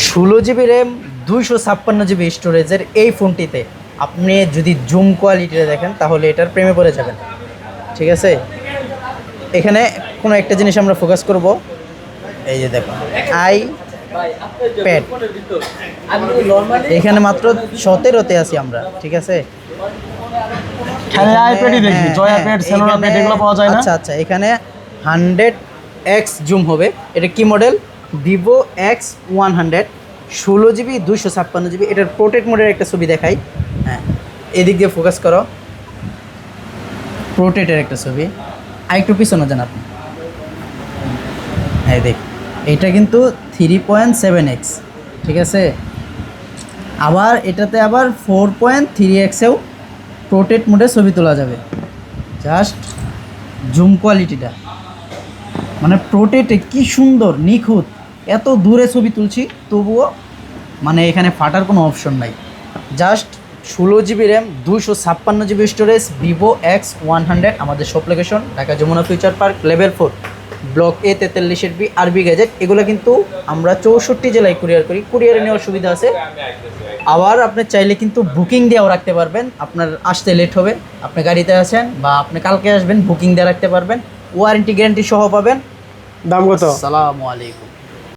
16 GB RAM 256 GB স্টোরেজের এই ফোনটিতে আপনি যদি জুম কোয়ালিটিটা দেখেন তাহলে এটার প্রেমে পড়ে যাবেন। ঠিক আছে, এখানে কোনো একটা জিনিস আমরা ফোকাস করব। এই যে দেখুন আই প্যাড, এখানে মাত্র 17তে আছি আমরা। ঠিক আছে, খালি আইপ্যাডই দেখি, জয় আইপ্যাড, সেলোরা প্যাড এগুলো পাওয়া যায় না। আচ্ছা আচ্ছা, এখানে 100x জুম হবে। এটা কি model? Vivo X100, 16 GB 256 GB. এটার প্রোটেক্ট মোডের একটা ছবি দেখাই। হ্যাঁ, এদিক দিয়ে ফোকাস করো, প্রোটেক্টের একটা ছবি। আর একটু পিছনে যান আপনি। হ্যাঁ দেখ, এটা কিন্তু 3.7x। ঠিক আছে, আবার এটাতে আবার 4.3xেও প্রোটেক্ট মোডে ছবি তোলা যাবে। জাস্ট জুম কোয়ালিটিটা, মানে প্রোটেক্টে কি সুন্দর নিখুঁত। এত দূরে ছবি তুলছি তবুও মানে এখানে ফাটার কোনো অপশন নাই। Just 16 GB RAM 256 GB storage, Vivo X100। আমাদের shop location Dhaka Jamuna future park, level 4, block A 43B, আরবি গ্যাজেট। এগুলো কিন্তু আমরা 64 জেলায় কুরিয়ার করি, কুরিয়ারে নেওয়ার সুবিধা আছে। আবার আপনি চাইলে কিন্তু বুকিং দিয়েও রাখতে পারবেন। আপনার আসতে লেট হবে, আপনি গাড়িতে আছেন বা আপনি কালকে আসবেন, বুকিং দিয়ে রাখতে পারবেন। ওয়ারেন্টি গ্যারান্টি সহ পাবেন। দাম কত? আসসালামু আলাইকুম।